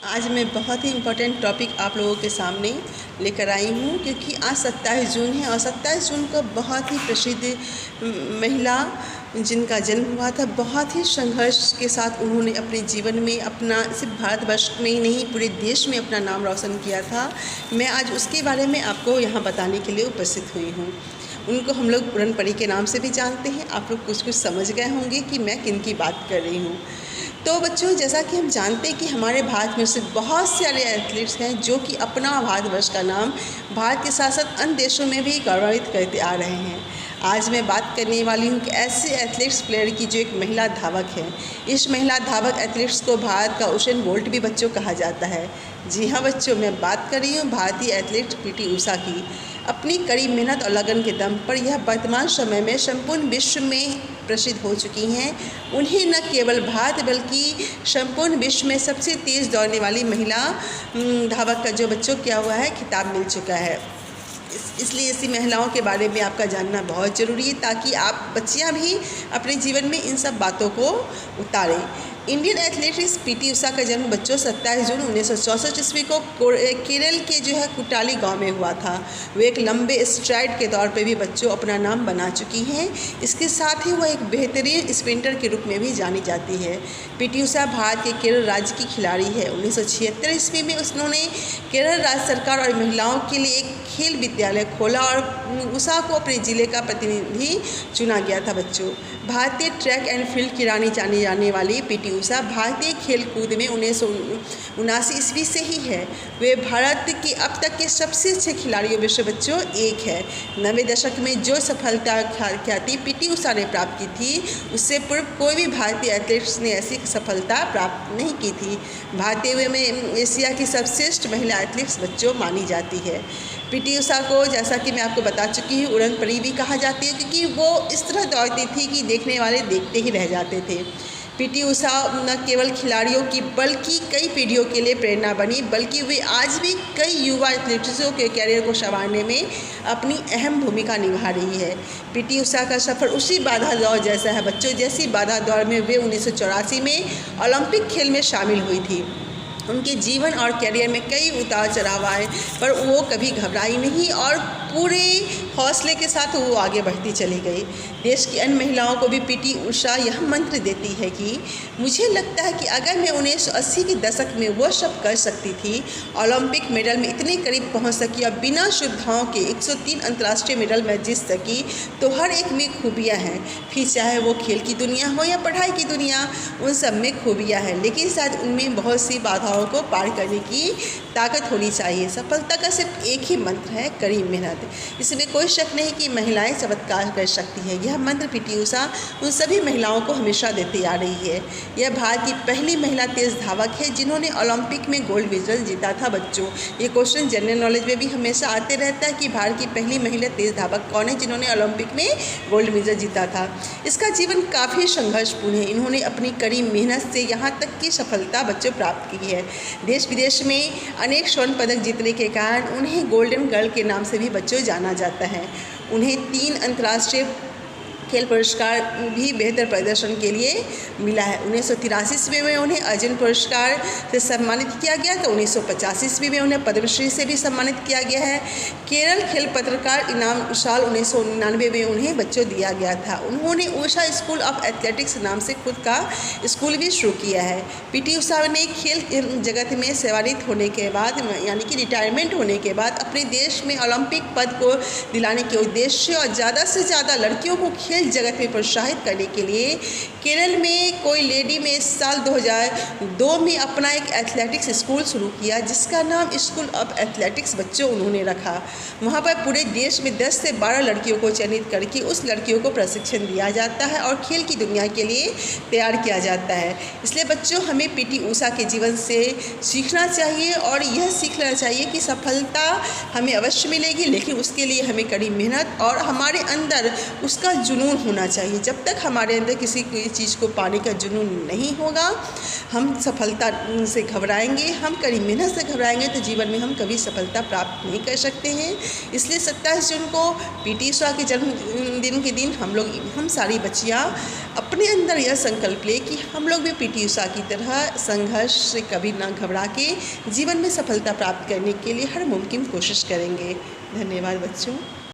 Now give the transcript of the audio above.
आज मैं बहुत ही इम्पोर्टेंट टॉपिक आप लोगों के सामने लेकर आई हूँ, क्योंकि आज 27 जून है और 27 जून को बहुत ही प्रसिद्ध महिला जिनका जन्म हुआ था, बहुत ही संघर्ष के साथ उन्होंने अपने जीवन में अपना सिर्फ भारतवर्ष में ही नहीं पूरे देश में अपना नाम रोशन किया था। मैं आज उसके बारे में आपको यहाँ बताने के लिए उपस्थित हुई हूँ। उनको हम लोग पूरन परी के नाम से भी जानते हैं। आप लोग कुछ समझ गए होंगे कि मैं किन की बात कर रही हूँ। तो बच्चों, जैसा कि हम जानते हैं कि हमारे भारत में से बहुत सारे एथलीट्स हैं जो कि अपना भारतवर्ष का नाम भारत के साथ साथ अन्य देशों में भी गौरवित करते आ रहे हैं। आज मैं बात करने वाली हूँ कि ऐसे एथलीट्स प्लेयर की जो एक महिला धावक है। इस महिला धावक एथलीट्स को भारत का उसेन बोल्ट भी बच्चों कहा जाता है। जी हाँ बच्चों, मैं बात कर रही हूँ भारतीय एथलीट पीटी उषा की। अपनी कड़ी मेहनत और लगन के दम पर यह वर्तमान समय में संपूर्ण विश्व में प्रसिद्ध हो चुकी हैं। उन्हें न केवल भारत बल्कि संपूर्ण विश्व में सबसे तेज़ दौड़ने वाली महिला धावक का जो बच्चों क्या हुआ है खिताब मिल चुका है। इसलिए ऐसी महिलाओं के बारे में आपका जानना बहुत ज़रूरी है, ताकि आप बच्चियां भी अपने जीवन में इन सब बातों को उतारें। इंडियन एथलेटिक्स पीटी उषा का जन्म बच्चों 27 जून 1964 ईस्वी को केरल के जो है कुटाली गांव में हुआ था। वो एक लंबे स्ट्राइड के तौर पे भी बच्चों अपना नाम बना चुकी हैं। इसके साथ ही वह एक बेहतरीन स्प्रिंटर के रूप में भी जानी जाती है। पीटी उषा भारत के केरल राज्य की खिलाड़ी है। 1976 ईस्वी में उन्होंने केरल राज्य सरकार और महिलाओं के लिए एक खेल विद्यालय खोला और उषा को अपने ज़िले का प्रतिनिधि चुना गया था। बच्चों, भारतीय ट्रैक एंड फील्ड की रानी जानी जाने वाली पीटी उषा भारतीय खेल कूद में 1979 ईस्वी से ही है। वे भारत के अब तक के सबसे अच्छे खिलाड़ियों में से बच्चों एक है। 90 दशक में जो सफलता ख्याति पीटी उषा ने प्राप्त की थी, उससे पूर्व कोई भी भारतीय एथलीट्स ने ऐसी सफलता प्राप्त नहीं की थी। भारतीय में एशिया की सर्वश्रेष्ठ महिला एथलीट्स बच्चों मानी जाती है। पीटी उषा को, जैसा कि मैं आपको बता चुकी हूँ, उड़न परी भी कहा जाती है, क्योंकि वो इस तरह दौड़ती थी कि देखने वाले देखते ही रह जाते थे। पीटी उषा न केवल खिलाड़ियों की बल्कि कई पीढ़ियों के लिए प्रेरणा बनी, बल्कि वे आज भी कई युवा एथलीट्सों के कैरियर को संवारने में अपनी अहम भूमिका निभा रही है। पीटी उषा का सफ़र उसी बाधा दौड़ जैसा है बच्चों, जैसी बाधा दौड़ में वे 1984 में ओलंपिक खेल में शामिल हुई थी। उनके जीवन और कैरियर में कई उतार चढ़ाव आए, पर वो कभी घबराई नहीं और पूरे हौसले के साथ वो आगे बढ़ती चली गई। देश की अन्य महिलाओं को भी पीटी उषा यह मंत्र देती है कि मुझे लगता है कि अगर मैं 1980 के दशक में वो सब कर सकती थी, ओलंपिक मेडल में इतने करीब पहुंच सकी और बिना सुविधाओं के 103 अंतर्राष्ट्रीय मेडल में जीत सकी, तो हर एक में खूबियाँ हैं। फिर चाहे वो खेल की दुनिया हो या पढ़ाई की दुनिया, उन सब में खूबियाँ हैं, लेकिन शायद उनमें बहुत सी बाधाओं को पार करने की ताकत होनी चाहिए। सफलता का सिर्फ एक ही मंत्र है, कड़ी मेहनत। इसमें कोई शक नहीं कि महिलाएं चमत्कार कर सकती हैं। यह मंत्र पीटी उषा उन सभी महिलाओं को हमेशा देती आ रही है। यह भारत की पहली महिला तेज धावक है जिन्होंने ओलंपिक में गोल्ड मेडल जीता था। बच्चों, ये क्वेश्चन जनरल नॉलेज में भी हमेशा आते रहता है कि भारत की पहली महिला तेज धावक कौन है जिन्होंने ओलंपिक में गोल्ड मेडल जीता था। इसका जीवन काफ़ी संघर्षपूर्ण है। इन्होंने अपनी कड़ी मेहनत से यहाँ तक की सफलता बच्चों प्राप्त की है। देश विदेश में अनेक स्वर्ण पदक जीतने के कारण उन्हें गोल्डन गर्ल के नाम से भी बच्चों जाना जाता है। उन्हें 3 अंतर्राष्ट्रीय खेल पुरस्कार भी बेहतर प्रदर्शन के लिए मिला है। 1983 ईस्वी में उन्हें अर्जुन पुरस्कार से सम्मानित किया गया, तो 1985 ईस्वी में उन्हें पद्मश्री से भी सम्मानित किया गया है। केरल खेल पत्रकार इनाम साल 1999 में उन्हें बच्चों दिया गया था। उन्होंने उषा स्कूल ऑफ एथलेटिक्स नाम से खुद का स्कूल भी शुरू किया है। पीटी उषा ने खेल जगत में सेवानिवृत्त होने के बाद, यानी कि रिटायरमेंट होने के बाद, अपने देश में ओलंपिक पद को दिलाने के उद्देश्य और ज़्यादा से ज़्यादा लड़कियों को खेल जगत में प्रोत्साहित करने के लिए केरल में कोई लेडी में साल 2002 में अपना एक एथलेटिक्स स्कूल शुरू किया, जिसका नाम स्कूल ऑफ एथलेटिक्स बच्चों उन्होंने रखा। वहाँ पर पूरे देश में 10 से 12 लड़कियों को चयनित करके उस लड़कियों को प्रशिक्षण दिया जाता है और खेल की दुनिया के लिए तैयार किया जाता है। इसलिए बच्चों, हमें पीटी उषा के जीवन से सीखना चाहिए और यह सीखना चाहिए कि सफलता हमें अवश्य मिलेगी, लेकिन उसके लिए हमें कड़ी मेहनत और हमारे अंदर उसका जुनून जुनून होना चाहिए। जब तक हमारे अंदर किसी चीज़ को पाने का जुनून नहीं होगा, हम सफलता से घबराएंगे, हम कड़ी मेहनत से घबराएंगे तो जीवन में हम कभी सफलता प्राप्त नहीं कर सकते हैं। इसलिए 27 जून को पीटी उषा के जन्मदिन के दिन हम सारी बच्चियाँ अपने अंदर यह संकल्प ले कि हम लोग भी पीटी उषा की तरह संघर्ष से कभी ना घबरा के जीवन में सफलता प्राप्त करने के लिए हर मुमकिन कोशिश करेंगे। धन्यवाद बच्चों।